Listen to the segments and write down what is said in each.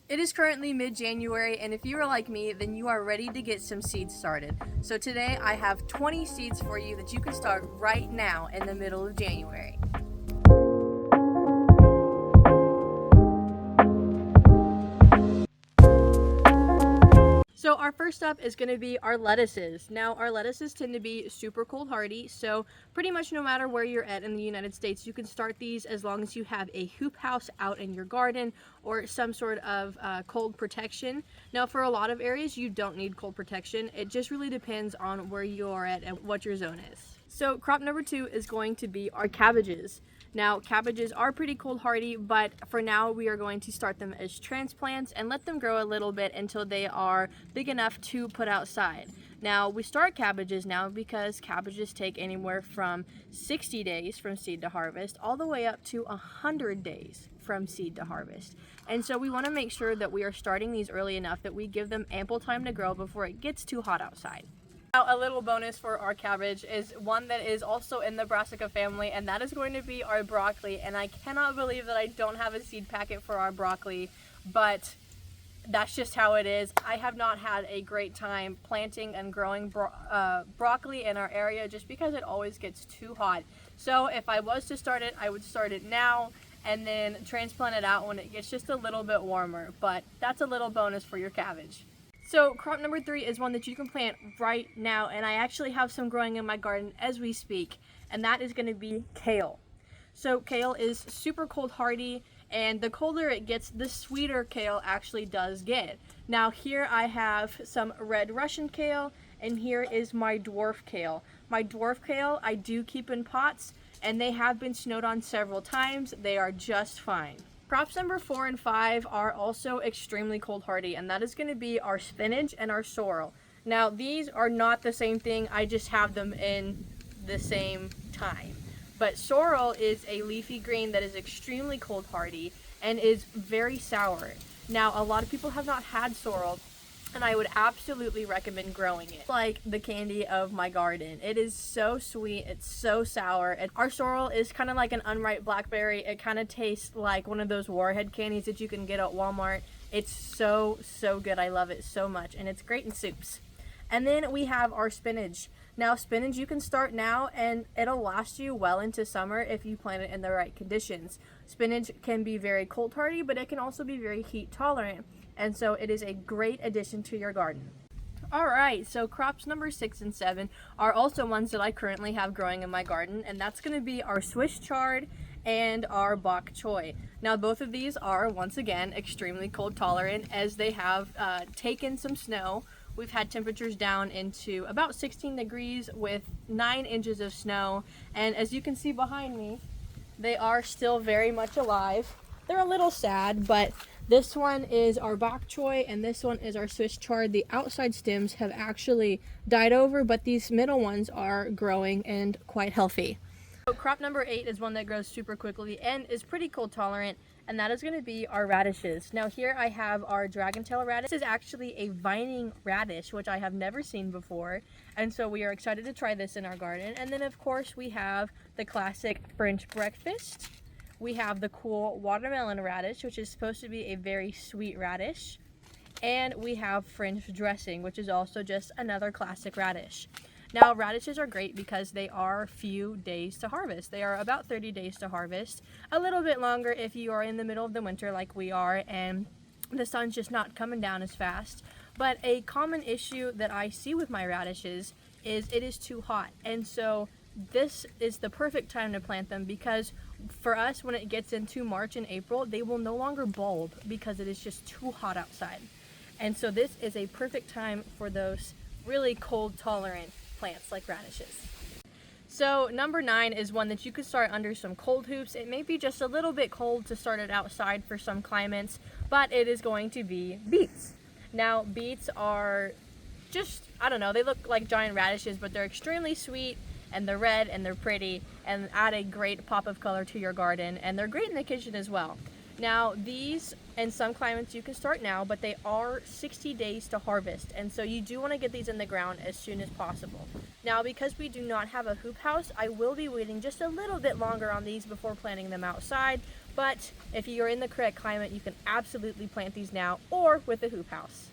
It is currently mid-January, and if you are like me, then you are ready to get some seeds started. So today I have 20 seeds for you that you can start right now in the middle of January. So our first up is going to be our lettuces. Now our lettuces tend to be super cold hardy, so pretty much no matter where you're at in the United States, you can start these as long as you have a hoop house out in your garden or some sort of cold protection. Now for a lot of areas you don't need cold protection. It just really depends on where you are at and what your zone is. So crop number 2 is going to be our cabbages. Now, cabbages are pretty cold hardy, but for now we are going to start them as transplants and let them grow a little bit until they are big enough to put outside. Now, we start cabbages now because cabbages take anywhere from 60 days from seed to harvest all the way up to 100 days from seed to harvest. And so we want to make sure that we are starting these early enough that we give them ample time to grow before it gets too hot outside. Now, a little bonus for our cabbage is one that is also in the brassica family, and that is going to be our broccoli. And I cannot believe that I don't have a seed packet for our broccoli, but that's just how it is. I have not had a great time planting and growing broccoli in our area just because it always gets too hot. So if I was to start it, I would start it now and then transplant it out when it gets just a little bit warmer. But that's a little bonus for your cabbage. So crop number 3 is one that you can plant right now, and I actually have some growing in my garden as we speak, and that is going to be kale. So kale is super cold hardy, and the colder it gets, the sweeter kale actually does get. Now here I have some red Russian kale, and here is my dwarf kale. My dwarf kale I do keep in pots, and they have been snowed on several times. They are just fine. Crops number 4 and 5 are also extremely cold hardy, and that is going to be our spinach and our sorrel. Now these are not the same thing, I just have them in the same time. But sorrel is a leafy green that is extremely cold hardy and is very sour. Now a lot of people have not had sorrel, and I would absolutely recommend growing it. Like the candy of my garden. It is so sweet, it's so sour. And our sorrel is kind of like an unripe blackberry. It kind of tastes like one of those warhead candies that you can get at Walmart. It's so good. I love it so much, and it's great in soups. And then we have our spinach. Now spinach you can start now and it'll last you well into summer if you plant it in the right conditions. Spinach can be very cold hardy, but it can also be very heat tolerant. And so it is a great addition to your garden. Alright, so crops number 6 and 7 are also ones that I currently have growing in my garden, and that's going to be our Swiss chard and our bok choy. Now both of these are, once again, extremely cold tolerant as they have taken some snow. We've had temperatures down into about 16 degrees with 9 inches of snow, and as you can see behind me, they are still very much alive. They're a little sad, but this one is our bok choy and this one is our Swiss chard. The outside stems have actually died over, but these middle ones are growing and quite healthy. So crop number 8 is one that grows super quickly and is pretty cold tolerant, and that is going to be our radishes. Now here I have our dragon tail radish. This is actually a vining radish, which I have never seen before, and so we are excited to try this in our garden. And then of course we have the classic French breakfast. We have the cool watermelon radish, which is supposed to be a very sweet radish. And we have French dressing, which is also just another classic radish. Now, radishes are great because they are few days to harvest. They are about 30 days to harvest. A little bit longer if you are in the middle of the winter like we are and the sun's just not coming down as fast. But a common issue that I see with my radishes is it is too hot. And so this is the perfect time to plant them because for us, when it gets into March and April, they will no longer bulb because it is just too hot outside. And so this is a perfect time for those really cold tolerant plants like radishes. So number 9 is one that you could start under some cold hoops. It may be just a little bit cold to start it outside for some climates, but it is going to be beets. Now beets are just, I don't know, they look like giant radishes, but they're extremely sweet and they're red and they're pretty and add a great pop of color to your garden, and they're great in the kitchen as well. Now these, in some climates you can start now, but they are 60 days to harvest, and so you do want to get these in the ground as soon as possible. Now, because we do not have a hoop house, I will be waiting just a little bit longer on these before planting them outside, but if you're in the correct climate, you can absolutely plant these now or with a hoop house.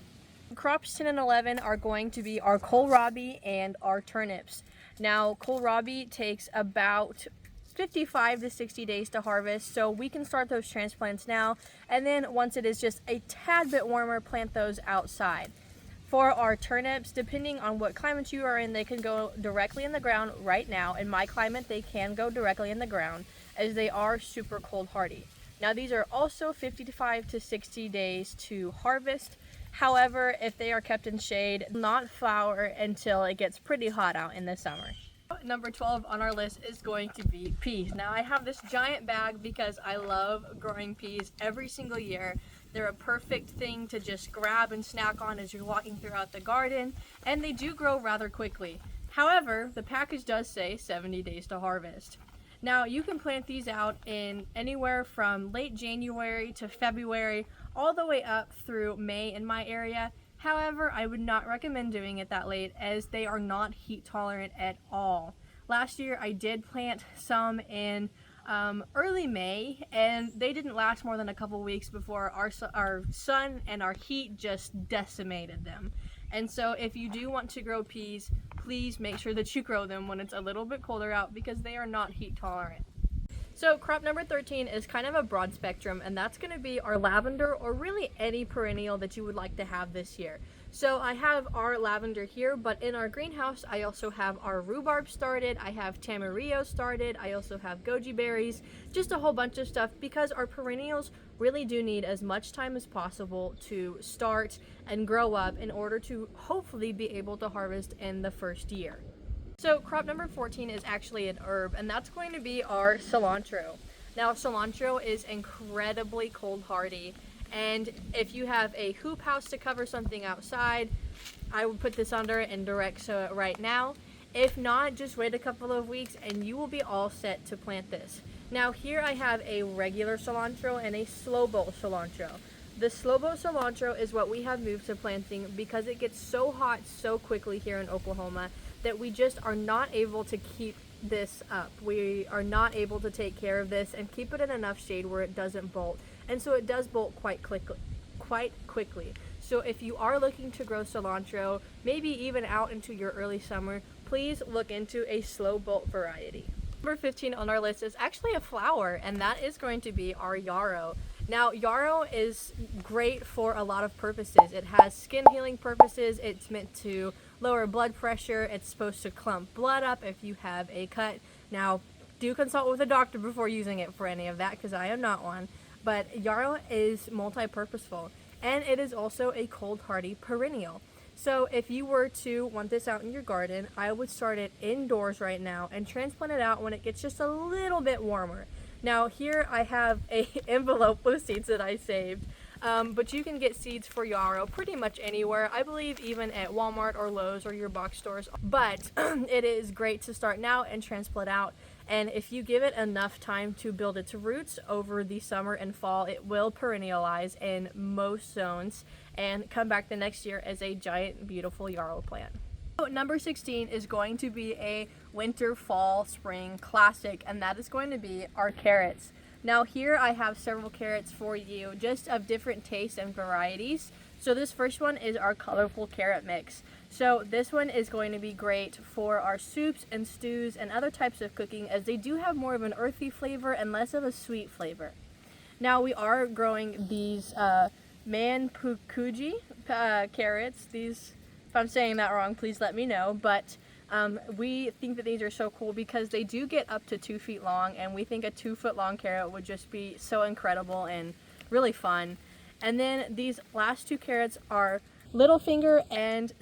Crops 10 and 11 are going to be our kohlrabi and our turnips. Now, kohlrabi takes about 55 to 60 days to harvest, so we can start those transplants now, and then once it is just a tad bit warmer, plant those outside. For our turnips, depending on what climate you are in, they can go directly in the ground right now. In my climate, they can go directly in the ground as they are super cold hardy. Now, these are also 55 to 60 days to harvest. However, if they are kept in shade, not flower until it gets pretty hot out in the summer. Number 12 on our list is going to be peas. Now, I have this giant bag because I love growing peas every single year. They're a perfect thing to just grab and snack on as you're walking throughout the garden, and they do grow rather quickly. However, the package does say 70 days to harvest. Now, you can plant these out in anywhere from late January to February, all the way up through May in my area. However, I would not recommend doing it that late as they are not heat tolerant at all. Last year, I did plant some in early May, and they didn't last more than a couple weeks before our sun and our heat just decimated them. And so if you do want to grow peas, please make sure that you grow them when it's a little bit colder out because they are not heat tolerant. So crop number 13 is kind of a broad spectrum, and that's going to be our lavender, or really any perennial that you would like to have this year. So I have our lavender here, but in our greenhouse I also have our rhubarb started, I have tamarillo started, I also have goji berries, just a whole bunch of stuff because our perennials really do need as much time as possible to start and grow up in order to hopefully be able to harvest in the first year. So crop number 14 is actually an herb, and that's going to be our cilantro. Now, cilantro is incredibly cold hardy, and if you have a hoop house to cover something outside, I would put this under and direct sow it right now. If not, just wait a couple of weeks and you will be all set to plant this. Now, here I have a regular cilantro and a slow bolt cilantro. The slow bolt cilantro is what we have moved to planting because it gets so hot so quickly here in Oklahoma that we just are not able to keep this up. We are not able to take care of this and keep it in enough shade where it doesn't bolt. And so it does bolt quite quickly. So if you are looking to grow cilantro, maybe even out into your early summer, please look into a slow bolt variety. Number 15 on our list is actually a flower, and that is going to be our yarrow. Now, yarrow is great for a lot of purposes. It has skin healing purposes. It's meant to lower blood pressure. It's supposed to clump blood up if you have a cut. Now, do consult with a doctor before using it for any of that because I am not one. But yarrow is multi-purposeful, and it is also a cold hardy perennial. So if you were to want this out in your garden, I would start it indoors right now and transplant it out when it gets just a little bit warmer. Now, here I have an envelope with seeds that I saved, but you can get seeds for yarrow pretty much anywhere. I believe even at Walmart or Lowe's or your box stores. But it is great to start now and transplant out. And if you give it enough time to build its roots over the summer and fall, it will perennialize in most zones and come back the next year as a giant, beautiful yarrow plant. Number 16 is going to be a winter, fall, spring classic, and that is going to be our carrots. Now, here I have several carrots for you, just of different tastes and varieties. So this first one is our colorful carrot mix. So this one is going to be great for our soups and stews and other types of cooking, as they do have more of an earthy flavor and less of a sweet flavor. Now, we are growing these manpukuji carrots. These, if I'm saying that wrong, please let me know. But we think that these are so cool because they do get up to 2 feet long, and we think a 2-foot long carrot would just be so incredible and really fun. And then these last two carrots are little finger and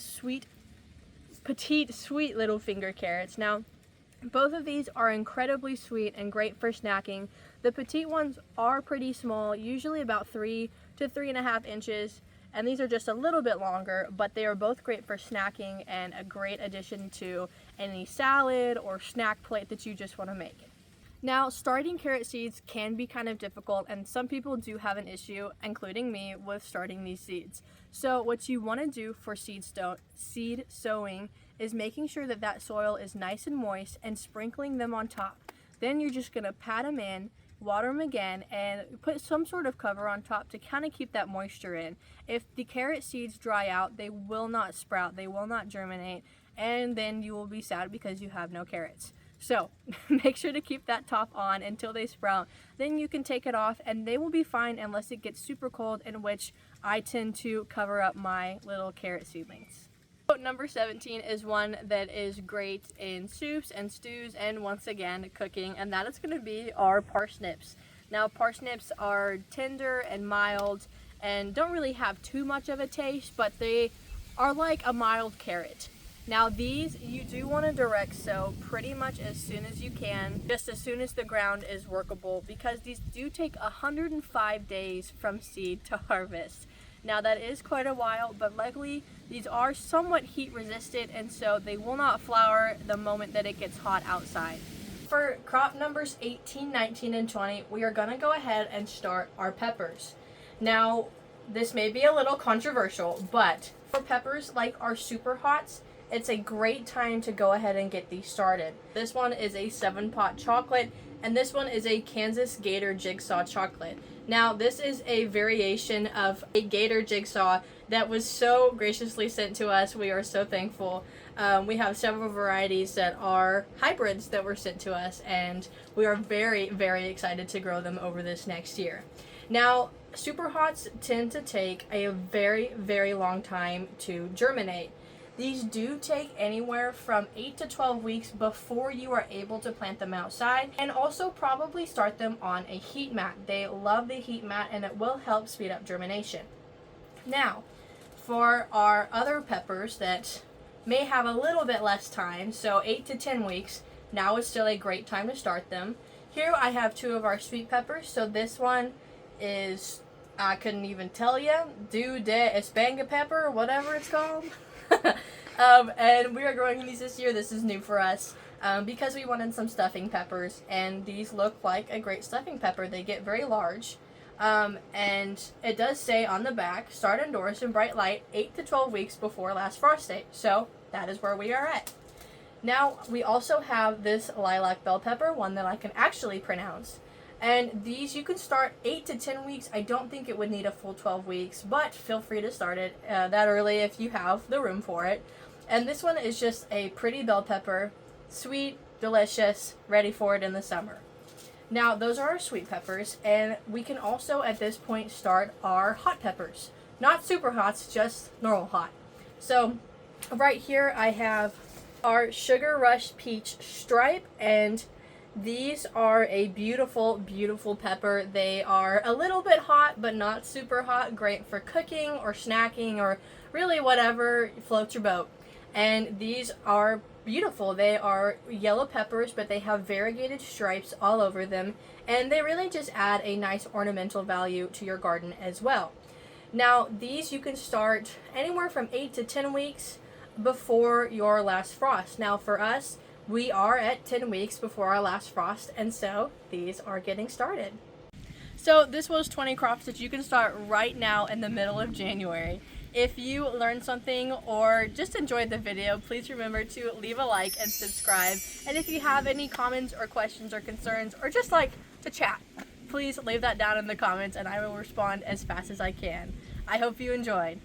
petite sweet little finger carrots. Now, both of these are incredibly sweet and great for snacking. The petite ones are pretty small, usually about 3 to 3.5 inches. And these are just a little bit longer, but they are both great for snacking and a great addition to any salad or snack plate that you just want to make. Now, starting carrot seeds can be kind of difficult, and some people do have an issue, including me, with starting these seeds. So what you want to do for seed sowing is making sure that that soil is nice and moist and sprinkling them on top. Then you're just gonna pat them in, water them again, and put some sort of cover on top to kind of keep that moisture in. If the carrot seeds dry out, they will not sprout, they will not germinate, and then you will be sad because you have no carrots. So make sure to keep that top on until they sprout. Then you can take it off and they will be fine unless it gets super cold, in which I tend to cover up my little carrot seedlings. Number 17 is one that is great in soups and stews and once again cooking, and that is going to be our parsnips. Now parsnips are tender and mild and don't really have too much of a taste, but they are like a mild carrot. Now these you do want to direct sow pretty much as soon as you can, just as soon as the ground is workable, because these do take 105 days from seed to harvest. Now that is quite a while, but luckily these are somewhat heat resistant, and so they will not flower the moment that it gets hot outside. For crop numbers 18, 19, and 20, we are going to go ahead and start our peppers. Now this may be a little controversial, but for peppers like our super hots, it's a great time to go ahead and get these started. This one is a 7-pot chocolate, and this one is a Kansas Gator Jigsaw chocolate. Now this is a variation of a Gator Jigsaw that was so graciously sent to us. We are so thankful. We have several varieties that are hybrids that were sent to us, and we are very, very excited to grow them over this next year. Now, super hots tend to take a very, very long time to germinate. These do take anywhere from 8 to 12 weeks before you are able to plant them outside, and also probably start them on a heat mat. They love the heat mat and it will help speed up germination. Now, for our other peppers that may have a little bit less time, so 8 to 10 weeks, now is still a great time to start them. Here I have 2 of our sweet peppers. So this one is, I couldn't even tell you, Dew de Espanga pepper, or whatever it's called. And we are growing these this year. This is new for us because we wanted some stuffing peppers, and these look like a great stuffing pepper. They get very large, and it does say on the back, start indoors in bright light 8 to 12 weeks before last frost date. So that is where we are at. Now we also have this lilac bell pepper, one that I can actually pronounce. And these you can start 8 to 10 weeks. I don't think it would need a full 12 weeks, but feel free to start it that early if you have the room for it. And this one is just a pretty bell pepper, sweet, delicious, ready for it in the summer. Now those are our sweet peppers, and we can also at this point start our hot peppers. Not super hots, just normal hot. So right here I have our Sugar Rush Peach Stripe, and these are a beautiful, beautiful pepper. They are a little bit hot, but not super hot. Great for cooking or snacking or really whatever floats your boat. And these are beautiful. They are yellow peppers, but they have variegated stripes all over them. And they really just add a nice ornamental value to your garden as well. Now, these you can start anywhere from 8 to 10 weeks before your last frost. Now, for us, we are at 10 weeks before our last frost, and so these are getting started. So this was 20 crops that you can start right now in the middle of January. If you learned something or just enjoyed the video, please remember to leave a like and subscribe. And if you have any comments or questions or concerns, or just like to chat, please leave that down in the comments and I will respond as fast as I can. I hope you enjoyed.